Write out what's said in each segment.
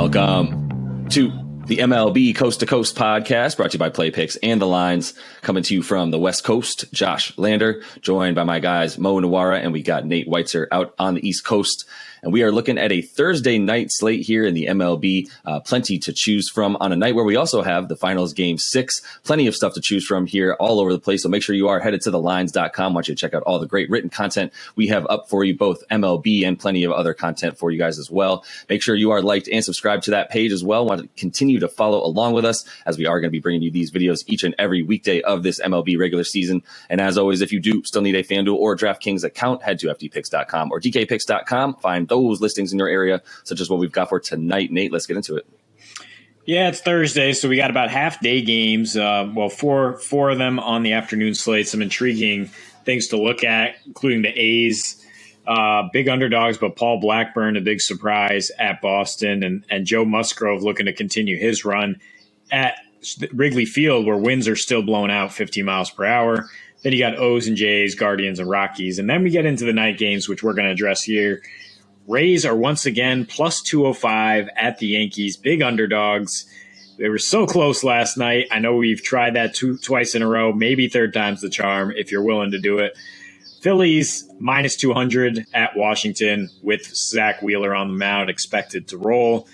Welcome to the MLB Coast to Coast podcast, brought to you by Play Picks and The Lines, coming to you from the West Coast. Josh Lander, joined by my guys Mo Nawara, and we got Nate Weitzer out on the East Coast. And we are looking at a Thursday night slate here in the MLB. Plenty to choose from on a night where we also have the finals game 6. Plenty of stuff to choose from here all over the place. So make sure you are headed to thelines.com. I want you to check out all the great written content we have up for you, both MLB and plenty of other content for you guys as well. Make sure you are liked and subscribed to that page as well. Want to continue to follow along with us as we are going to be bringing you these videos each and every weekday of this MLB regular season. And as always, if you do still need a FanDuel or DraftKings account, head to FDPicks.com or DKPicks.com. Find those listings in your area, such as what we've got for tonight. Nate, let's get into it. Yeah, it's Thursday, so we got about half-day games. Four of them on the afternoon slate. Some intriguing things to look at, including the A's. Big underdogs, but Paul Blackburn, a big surprise at Boston, and Joe Musgrove looking to continue his run at Wrigley Field, where winds are still blowing out 50 miles per hour. Then you got O's and J's, Guardians and Rockies. And then we get into the night games, which we're going to address here. Rays are once again plus 205 at the Yankees, big underdogs. They were so close last night. I know we've tried that twice in a row, maybe third time's the charm if you're willing to do it. Phillies minus 200 at Washington with Zach Wheeler on the mound, expected to roll.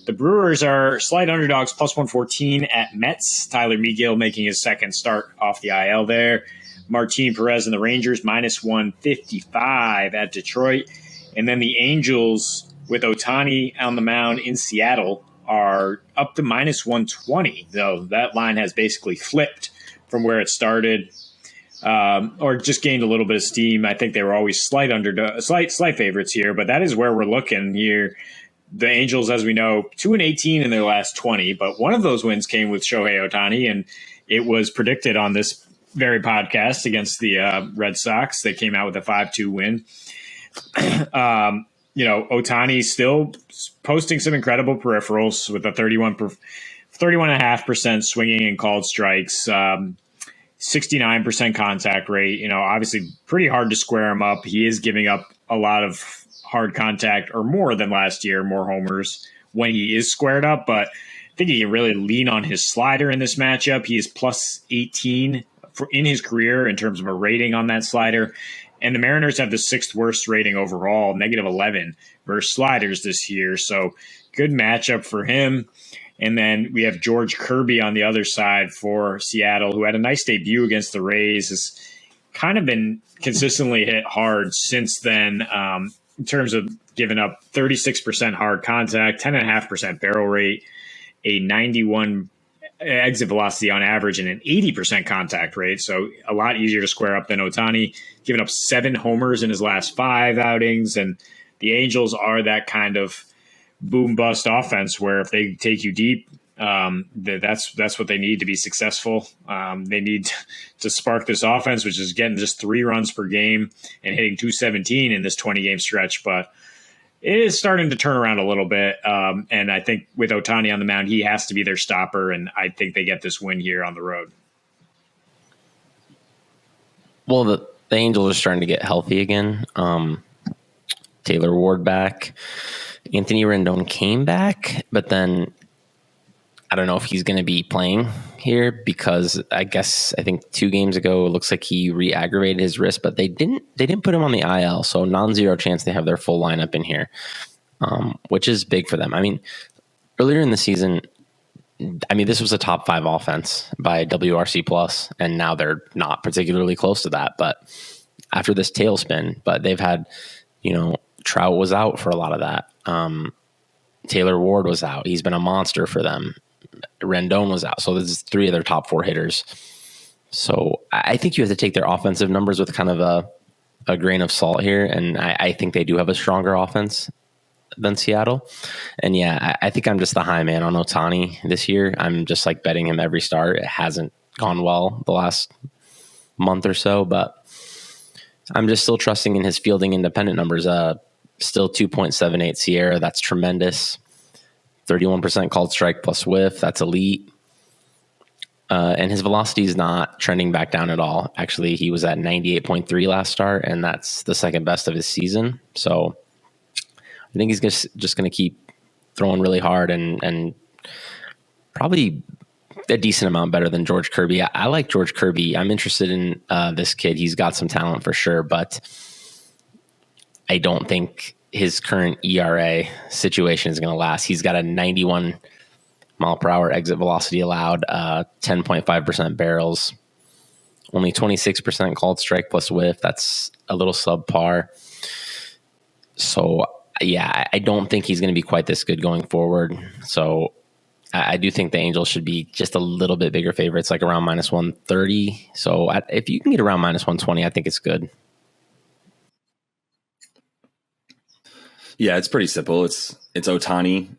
The Brewers are slight underdogs, plus 114 at Mets. Tyler Megill making his second start off the IL there. Martin Perez and the Rangers minus 155 at Detroit. And then the Angels with Ohtani on the mound in Seattle are up to minus 120. Though that line has basically flipped from where it started, or just gained a little bit of steam. I think they were always slight favorites here, but that is where we're looking here. The Angels, as we know, 2-18 in their last 20, but one of those wins came with Shohei Ohtani, and it was predicted on this very podcast against the Red Sox. They came out with a 5-2 win. Ohtani still posting some incredible peripherals with a 31.5% swinging and called strikes, 69% contact rate. Obviously pretty hard to square him up. He is giving up a lot of hard contact, or more than last year, more homers when he is squared up. But I think he can really lean on his slider in this matchup. He is plus 18 in his career in terms of a rating on that slider. And the Mariners have the 6th worst rating overall, negative 11 versus sliders this year. So good matchup for him. And then we have George Kirby on the other side for Seattle, who had a nice debut against the Rays. Has kind of been consistently hit hard since then, in terms of giving up 36% hard contact, 10.5% barrel rate, a 91 exit velocity on average, and an 80% contact rate. So a lot easier to square up than Ohtani, giving up 7 homers in his last 5 outings. And the Angels are that kind of boom bust offense where if they take you deep, that's what they need to be successful. They need to spark this offense, which is getting just 3 runs per game and hitting 217 in this 20-game stretch. But it is starting to turn around a little bit. And I think with Ohtani on the mound, he has to be their stopper. And I think they get this win here on the road. Well, the Angels are starting to get healthy again. Taylor Ward back. Anthony Rendon came back, but then I don't know if he's going to be playing here because I think 2 games ago, it looks like he re-aggravated his wrist, but they didn't put him on the IL. So non-zero chance they have their full lineup in here, which is big for them. I mean, earlier in the season, this was a top 5 offense by WRC plus, and now they're not particularly close to that, but after this tailspin, but they've had, Trout was out for a lot of that. Taylor Ward was out. He's been a monster for them. Rendon was out. So this is 3 of their top 4 hitters. So I think you have to take their offensive numbers with kind of a grain of salt here. And I think they do have a stronger offense than Seattle. And yeah, I think I'm just the high man on Ohtani this year. I'm just like betting him every start. It hasn't gone well the last month or so, but I'm just still trusting in his fielding independent numbers. Still 2.78 Sierra. That's tremendous. 31% called strike plus whiff. That's elite. And his velocity is not trending back down at all. Actually, he was at 98.3 last start, and that's the second best of his season. So I think he's just going to keep throwing really hard and probably a decent amount better than George Kirby. I like George Kirby. I'm interested in this kid. He's got some talent for sure, but I don't think his current ERA situation is going to last. He's got a 91 mile per hour exit velocity allowed, 10.5% barrels, only 26% called strike plus whiff. That's a little subpar. So yeah, I don't think he's going to be quite this good going forward. So I do think the Angels should be just a little bit bigger favorites, like around minus 130. So if you can get around minus 120, I think it's good. Yeah, it's pretty simple. It's Ohtani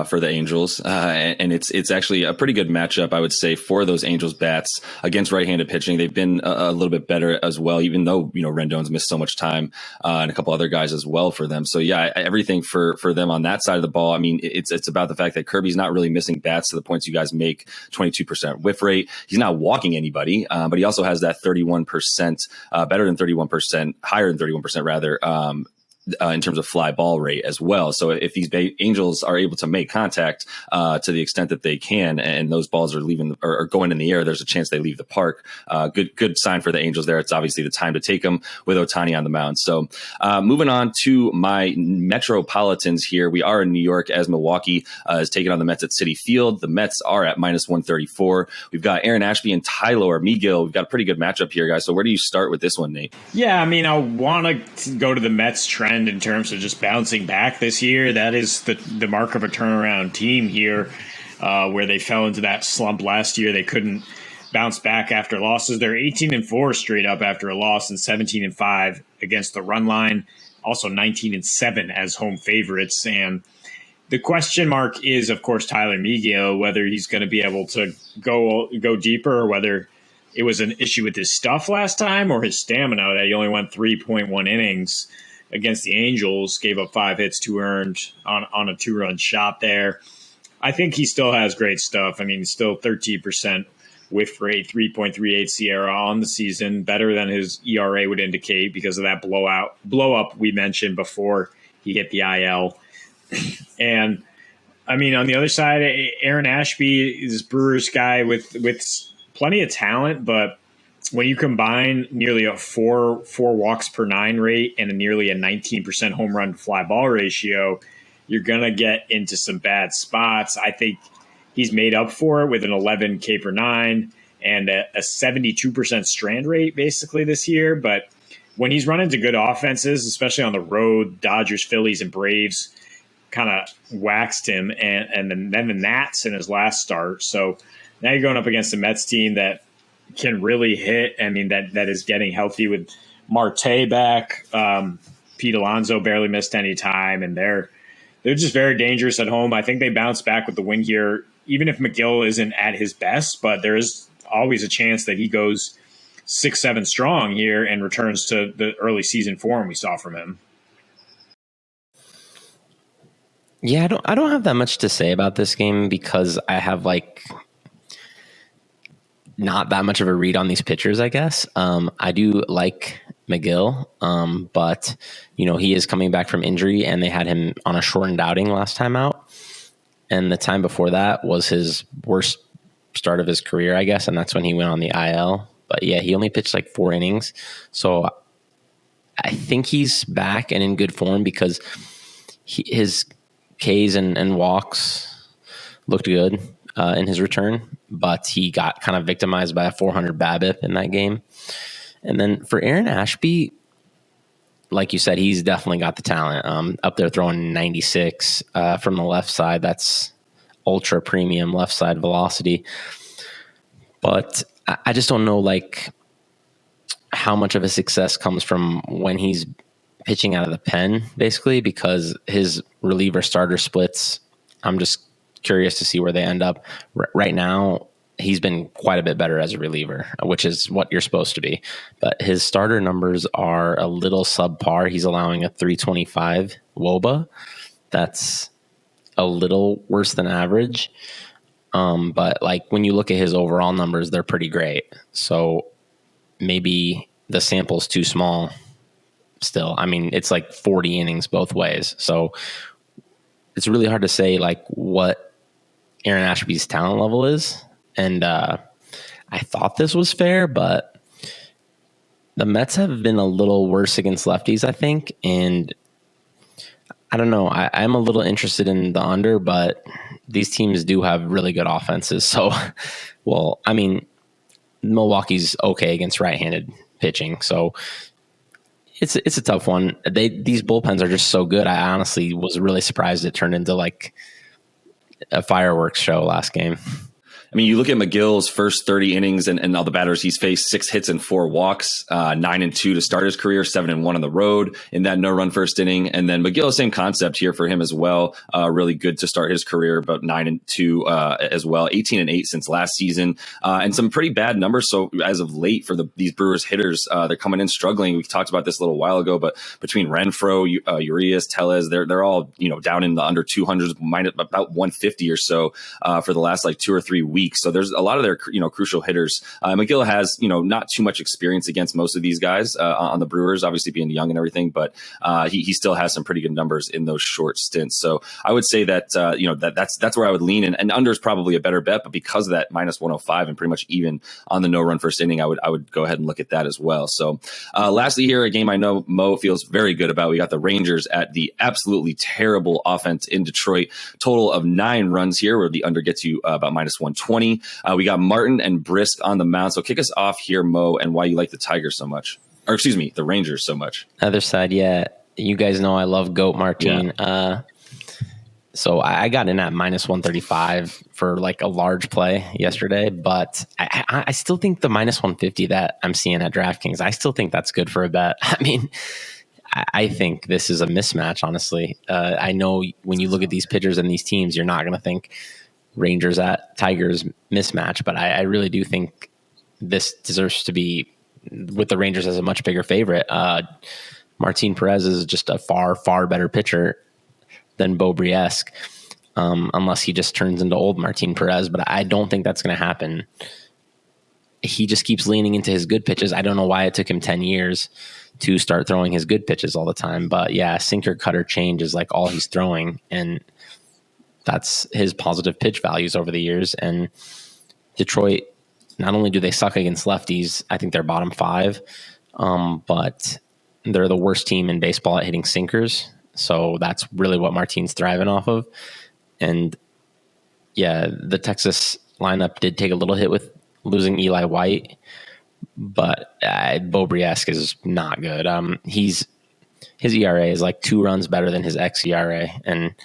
for the Angels, and it's actually a pretty good matchup, I would say, for those Angels bats against right-handed pitching. They've been a little bit better as well, even though Rendon's missed so much time, and a couple other guys as well for them. So yeah, everything for them on that side of the ball. I mean, it's about the fact that Kirby's not really missing bats to the points you guys make. 22% whiff rate. He's not walking anybody, but he also has that 31%, better than 31%, higher than 31% rather. In terms of fly ball rate as well. So if these Angels are able to make contact to the extent that they can, and those balls are leaving or going in the air, there's a chance they leave the park. Good sign for the Angels there. It's obviously the time to take them with Ohtani on the mound. So moving on to my Metropolitans here. We are in New York as Milwaukee is taking on the Mets at Citi Field. The Mets are at minus 134. We've got Aaron Ashby and Tyler Megill. We've got a pretty good matchup here, guys. So where do you start with this one, Nate? Yeah, I mean, I want to go to the Mets trend in terms of just bouncing back this year. That is the mark of a turnaround team here, where they fell into that slump last year. They couldn't bounce back after losses. They're 18-4 straight up after a loss and 17-5 against the run line. Also 19-7 as home favorites. And the question mark is, of course, Tyler Megill, whether he's going to be able to go deeper, or whether it was an issue with his stuff last time or his stamina that he only went 3.1 innings against the Angels, gave up 5 hits, 2 earned on a 2-run shot there. I think he still has great stuff. I mean, still 13% whiff rate, 3.38 SIERA on the season, better than his ERA would indicate because of that blow up we mentioned before he hit the IL. And I mean, on the other side, Aaron Ashby is Brewers guy with plenty of talent, but when you combine nearly a 4 walks per 9 rate and nearly a 19% home run fly ball ratio, you're going to get into some bad spots. I think he's made up for it with an 11 K per 9 and a 72% strand rate basically this year. But when he's run into good offenses, especially on the road, Dodgers, Phillies, and Braves kind of waxed him, and then the Nats in his last start. So now you're going up against the Mets team that can really hit. I mean, that is getting healthy with Marte back. Pete Alonso barely missed any time, and they're just very dangerous at home. I think they bounce back with the win here, even if Megill isn't at his best, but there is always a chance that he goes 6-7 strong here and returns to the early season form we saw from him. Yeah, I don't have that much to say about this game because I have not that much of a read on these pitchers, I guess. I do like Megill, but he is coming back from injury, and they had him on a shortened outing last time out. And the time before that was his worst start of his career, I guess, and that's when he went on the IL. But yeah, he only pitched 4 innings. So I think he's back and in good form because his Ks and walks looked good in his return, but he got kind of victimized by a 400 BABIP in that game. And then for Aaron Ashby, like you said, he's definitely got the talent. Up there throwing 96 from the left side. That's ultra premium left side velocity. But I just don't know how much of a success comes from when he's pitching out of the pen, basically, because his reliever starter splits, I'm just curious to see where they end up. Right now, he's been quite a bit better as a reliever, which is what you're supposed to be. But his starter numbers are a little subpar. He's allowing a 325 WOBA. That's a little worse than average. But when you look at his overall numbers, they're pretty great. So maybe the sample's too small still. I mean, it's 40 innings both ways. So it's really hard to say like what Aaron Ashby's talent level is. And I thought this was fair, but the Mets have been a little worse against lefties, I think. And I don't know. I'm a little interested in the under, but these teams do have really good offenses. So, well, I mean, Milwaukee's okay against right-handed pitching. So it's a tough one. These bullpens are just so good. I honestly was really surprised it turned into like a fireworks show last game. I mean, you look at McGill's first 30 innings and all the batters he's faced: 6 hits and 4 walks, 9-2 to start his career, 7-1 on the road in that no-run first inning. And then McGill, same concept here for him as well. Really good to start his career, about 9-2 as well, 18-8 since last season, and some pretty bad numbers. So as of late for these Brewers hitters, they're coming in struggling. We talked about this a little while ago, but between Renfroe, Urias, Tellez, they're all down in the under 200s, minus about 150 or so for the last like 2 or 3 weeks. So there's a lot of their crucial hitters. McGill has not too much experience against most of these guys on the Brewers, obviously being young and everything, but he still has some pretty good numbers in those short stints. So I would say that that's where I would lean, and under is probably a better bet. But because of that minus 105 and pretty much even on the no run first inning, I would go ahead and look at that as well. So lastly here, a game I know Mo feels very good about. We got the Rangers at the absolutely terrible offense in Detroit. Total of 9 runs here, where the under gets you about minus 120. We got Martin and Brisk on the mound. So kick us off here, Mo, and why you like the Tigers so much. Or excuse me, the Rangers so much. Other side, yeah. You guys know I love Goat Martin. Yeah. So I got in at minus 135 for like a large play yesterday, but I still think the minus 150 that I'm seeing at DraftKings, I still think that's good for a bet. I mean, I think this is a mismatch, honestly. I know when you look at these pitchers and these teams, you're not going to think Rangers at Tigers mismatch, but I really do think this deserves to be with the Rangers as a much bigger favorite. Martin Perez is just a far, far better pitcher than Beau Briesque, unless he just turns into old Martin Perez, but I don't think that's going to happen. He just keeps leaning into his good pitches. I don't know why it took him 10 years to start throwing his good pitches all the time, but yeah, sinker, cutter, change is like all he's throwing, and that's his positive pitch values over the years. And Detroit, not only do they suck against lefties, I think they're bottom 5, but they're the worst team in baseball at hitting sinkers. So that's really what Martin's thriving off of. And yeah, the Texas lineup did take a little hit with losing Eli White, but Beau Briesque is not good. His ERA is like 2 runs better than his xERA, and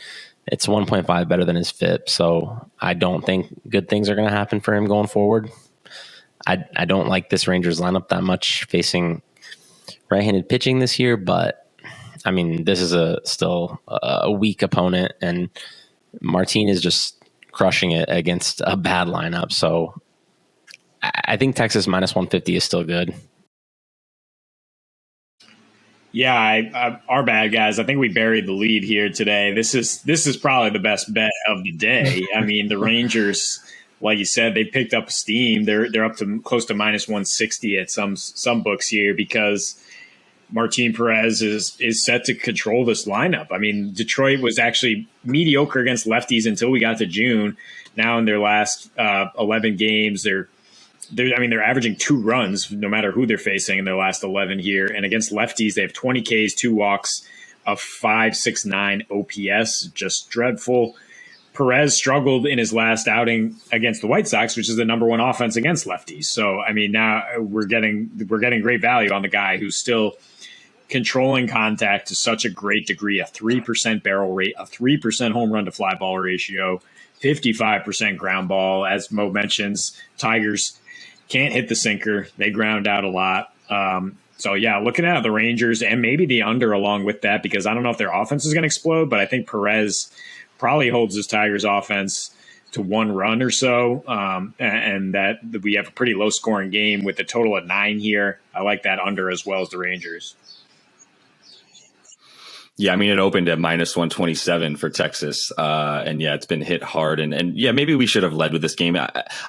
it's 1.5 better than his FIP. So I don't think good things are going to happen for him going forward. I don't like this Rangers lineup that much facing right-handed pitching this year, but I mean, this is still a weak opponent, and Martin is just crushing it against a bad lineup. So I think Texas minus 150 is still good. Yeah, our bad guys. I think we buried the lead here today. This is probably the best bet of the day. I mean, the Rangers, like you said, they picked up steam. They're up to close to minus 160 at some books here because Martin Perez is set to control this lineup. I mean, Detroit was actually mediocre against lefties until we got to June. Now in their last 11 games, they're averaging 2 runs no matter who they're facing in their last 11 here. And against lefties, they have 20 Ks, 2 walks, a 5.69 OPS, just dreadful. Perez struggled in his last outing against the White Sox, which is the number 1 offense against lefties. So, I mean, now we're getting great value on the guy who's still controlling contact to such a great degree, a 3% barrel rate, a 3% home run to fly ball ratio, 55% ground ball. As Mo mentions, Tigers can't hit the sinker. They ground out a lot. So, yeah, looking at the Rangers and maybe the under along with that, because I don't know if their offense is going to explode, but I think Perez probably holds his Tigers offense to 1 run or so, and that we have a pretty low-scoring game with a total of 9 here. I like that under as well as the Rangers. Yeah, I mean, it opened at minus 127 for Texas. And yeah, it's been hit hard. And yeah, maybe we should have led with this game.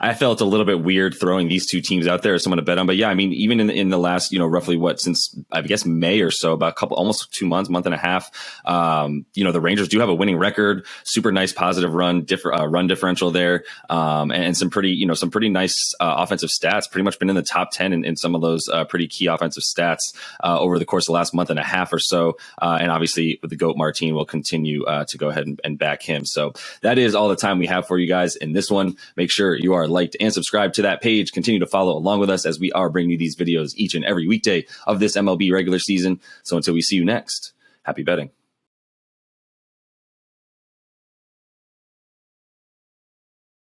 I felt a little bit weird throwing these two teams out there as someone to bet on. But yeah, I mean, even in the last, roughly since I guess May or so, about almost 2 months, month and a half, the Rangers do have a winning record, super nice positive run differential there. And some pretty nice offensive stats, pretty much been in the top 10 in some of those pretty key offensive stats over the course of the last month and a half or so. And obviously, with the GOAT Martin, will continue to go ahead and back him. So that is all the time we have for you guys in this one. Make sure you are liked and subscribed to that page. Continue to follow along with us as we are bringing you these videos each and every weekday of this MLB regular season. So until we see you next, happy betting.